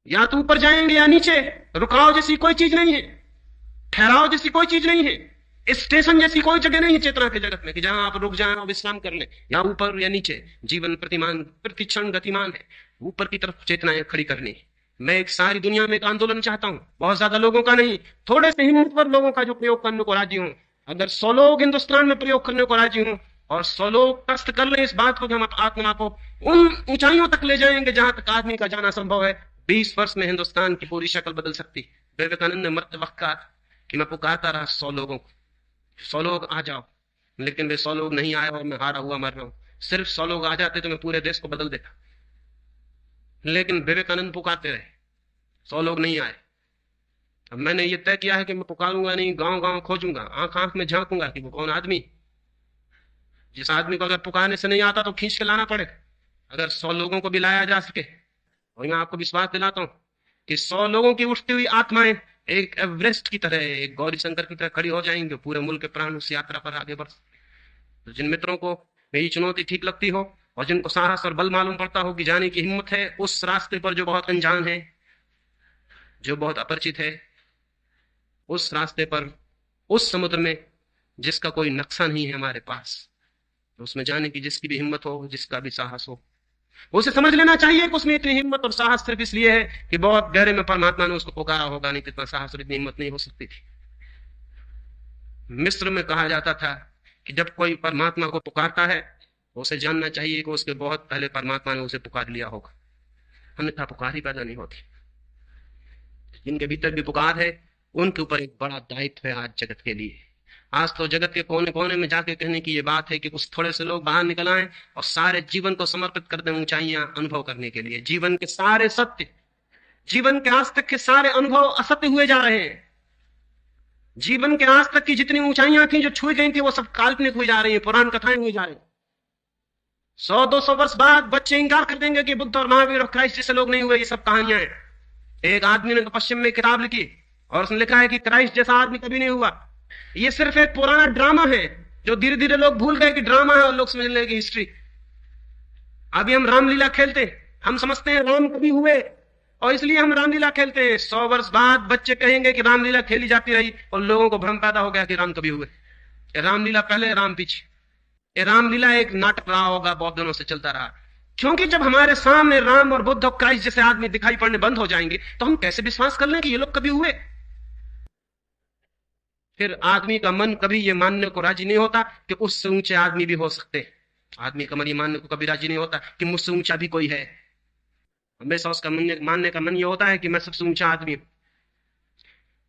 या तो ऊपर जाएंगे या नीचे। रुकाव जैसी कोई चीज नहीं है, ठहराव जैसी कोई चीज नहीं है, स्टेशन जैसी कोई जगह नहीं है चेतना के जगत में कि जहां आप रुक जाएं और विश्राम कर लें, या ऊपर या नीचे। जीवन प्रतिमान प्रतिक्षण गतिमान है, ऊपर की तरफ चेतनाएं खड़ी करनी है। मैं एक सारी दुनिया में एक आंदोलन चाहता हूं, बहुत ज्यादा लोगों का नहीं, थोड़े से हिम्मतवर लोगों का जो प्रयोग करने को राजी हूं। अगर 100 लोग हिंदुस्तान में प्रयोग करने को राजी हूं और 100 लोग कष्ट कर लें इस बात को कि हम आत्मा को उन ऊंचाइयों तक ले जाएंगे जहां तक आदमी का जाना संभव है, 20 वर्ष में हिंदुस्तान की पूरी शक्ल बदल सकती। विवेकानंद ने मरते वक्त कहा कि मैं पुकारता रहा 100 लोगों को, 100 लोग आ जाओ, लेकिन वे 100 लोग नहीं आए और मैं हारा हुआ मर रहा हूं। सिर्फ 100 लोग आ जाते तो मैं पूरे देश को बदल देता, लेकिन विवेकानंद पुकारते रहे, 100 लोग नहीं आए। अब मैंने ये तय किया है कि मैं पुकारूंगा नहीं, गांव गांव खोजूंगा, आंख आंख में झांकूंगा कि वो कौन आदमी, जिस आदमी को अगर पुकारने से नहीं आता तो खींच के लाना पड़े। अगर 100 लोगों को भी लाया जा सके, और मैं आपको विश्वास दिलाता हूं कि 100 लोगों की उठती हुई आत्माएं एक एवरेस्ट की तरह, एक गौरी शंकर की तरह खड़ी हो जाएंगे, पूरे मुल्क के प्राण उस यात्रा पर आगे बढ़ सकते। तो जिन मित्रों को मेरी चुनौती ठीक लगती हो और जिनको साहस और बल मालूम पड़ता हो कि जाने की हिम्मत है उस रास्ते पर जो बहुत अनजान है, जो बहुत अपरिचित है, उस रास्ते पर, उस समुद्र में जिसका कोई नक्शा नहीं है हमारे पास, तो उसमें जाने की जिसकी भी हिम्मत हो, जिसका भी साहस हो, उसे समझ लेना चाहिए कि उसमें इतनी हिम्मत और साहस सिर्फ इसलिए है कि बहुत गहरे में परमात्मा ने उसको पुकारा होगा, नहीं तो इतना साहस और इतनी हिम्मत नहीं हो सकती थी। मिस्र में कहा जाता था कि जब कोई परमात्मा को पुकारता है तो उसे जानना चाहिए कि उसके बहुत पहले परमात्मा ने उसे पुकार लिया होगा, अन्यथा पुकार ही पैदा नहीं होती। जिनके भीतर भी पुकार है उनके ऊपर एक बड़ा दायित्व है आज जगत के लिए। आज तो जगत के कोने कोने में जाके कहने की ये बात है कि कुछ थोड़े से लोग बाहर निकल आए और सारे जीवन को समर्पित कर दें ऊंचाइयां अनुभव करने के लिए। जीवन के सारे सत्य, जीवन के आज तक के सारे अनुभव असत्य हुए जा रहे हैं। जीवन के आज तक की जितनी ऊंचाइयां थी जो छुई गई थी वो सब काल्पनिक हुई जा रही है, पुराण कथाएं हुई जा रही है। 100-200 वर्ष बाद बच्चे इंकार कर देंगे कि बुद्ध और महावीर और क्राइस्ट जैसे लोग नहीं हुए, ये सब कहानियां हैं। एक आदमी ने पश्चिम में किताब लिखी और उसने लिखा है कि क्राइस्ट जैसा आदमी कभी नहीं हुआ। ये सिर्फ एक पुराना ड्रामा है जो धीरे धीरे लोग भूल गए कि ड्रामा है और लोग समझ लेंगे हिस्ट्री। अभी हम रामलीला खेलते हैं, हम समझते हैं राम कभी हुए और इसलिए हम रामलीला खेलते हैं। 100 वर्ष बाद बच्चे कहेंगे कि रामलीला खेली जाती रही और लोगों को भ्रम पैदा हो गया कि राम कभी हुए। रामलीला पहले, राम पीछे। ये रामलीला एक नाटक रहा होगा, बहुत दिनों से चलता रहा। क्योंकि जब हमारे सामने राम और बुद्ध और क्राइस्ट जैसे आदमी दिखाई पड़ने बंद हो जाएंगे तो हम कैसे विश्वास कर लें कि ये लोग कभी हुए। फिर आदमी का मन कभी ये मानने को राजी नहीं होता कि उससे ऊंचे आदमी भी हो सकते हैं। आदमी का मन ये मानने को कभी राजी नहीं होता कि मुझसे ऊंचा भी कोई है। हमेशा उसका मानने का मन ये होता है कि मैं सबसे ऊंचा आदमी हूं।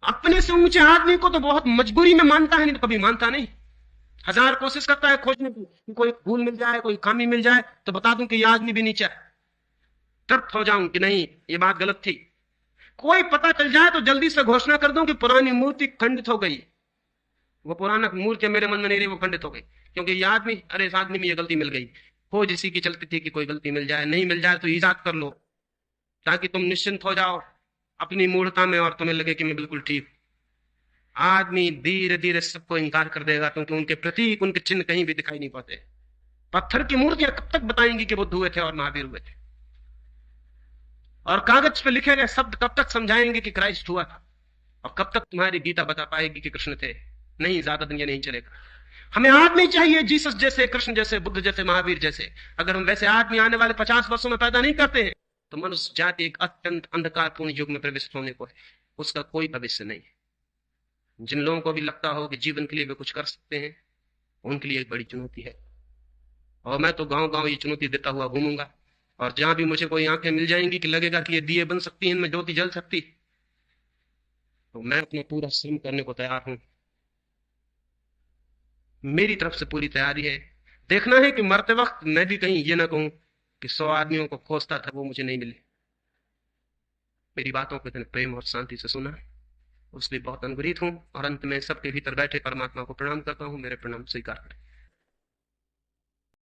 अपने से ऊंचे आदमी को तो बहुत मजबूरी में मानता है, नहीं तो कभी मानता नहीं। हजार कोशिश करता है खोजने की कि कोई भूल मिल जाए, कोई खामी मिल जाए तो बता दूं कि ये आदमी भी नीचा है, तृप्त हो जाऊं कि नहीं ये बात गलत थी। कोई पता चल जाए तो जल्दी से घोषणा कर दूं कि पुरानी मूर्ति खंडित हो गई, वो पुराना मूर्ति मेरे मन में नहीं रही, वो खंडित हो गई। क्योंकि ये आदमी, अरे इस आदमी में ये गलती मिल गई। खोज इसी की चलती थी कि कोई गलती मिल जाए, नहीं मिल जाए तो ईजाद कर लो ताकि तुम निश्चिंत हो जाओ अपनी मूढ़ता में और तुम्हें लगे कि मैं बिल्कुल ठीक। आदमी धीरे धीरे सबको इंकार कर देगा क्योंकि उनके प्रतीक, उनके चिन्ह कहीं भी दिखाई नहीं पाते। पत्थर की मूर्तियां कब तक बताएंगी कि बुद्ध हुए थे और महावीर हुए थे, और कागज पे लिखे गए शब्द कब तक समझाएंगे कि क्राइस्ट हुआ था, और कब तक तुम्हारी गीता बता पाएगी कि कृष्ण थे। नहीं, ज्यादा दिन ये नहीं चलेगा। हमें आदमी चाहिए जीसस जैसे, कृष्ण जैसे, बुद्ध जैसे, महावीर जैसे। अगर हम वैसे आदमी आने वाले 50 वर्षों में पैदा नहीं करते हैं तो मनुष्य जाति एक अत्यंत अंधकारपूर्ण युग में प्रवेश होने को है, उसका कोई भविष्य नहीं है। जिन लोगों को भी लगता हो कि जीवन के लिए वे कुछ कर सकते हैं, उनके लिए एक बड़ी चुनौती है। और मैं तो गांव गांव ये चुनौती देता हुआ घूमूंगा, और जहां भी मुझे कोई आंखें मिल जाएंगी कि लगेगा कि ये दिए बन सकती हैं, इनमें ज्योति जल सकती, तो मैं अपना पूरा श्रम करने को तैयार हूं। मेरी तरफ से पूरी तैयारी है। देखना है कि मरते वक्त मैं भी कहीं ये ना कहूं कि 100 आदमियों को खोजता था वो मुझे नहीं मिले। मेरी बातों को इतने प्रेम और शांति से सुना, उसलिए बहुत अनुग्रहित हूं, और अंत में सबके भीतर बैठे परमात्मा को प्रणाम करता हूं। मेरे प्रणाम स्वीकार करें।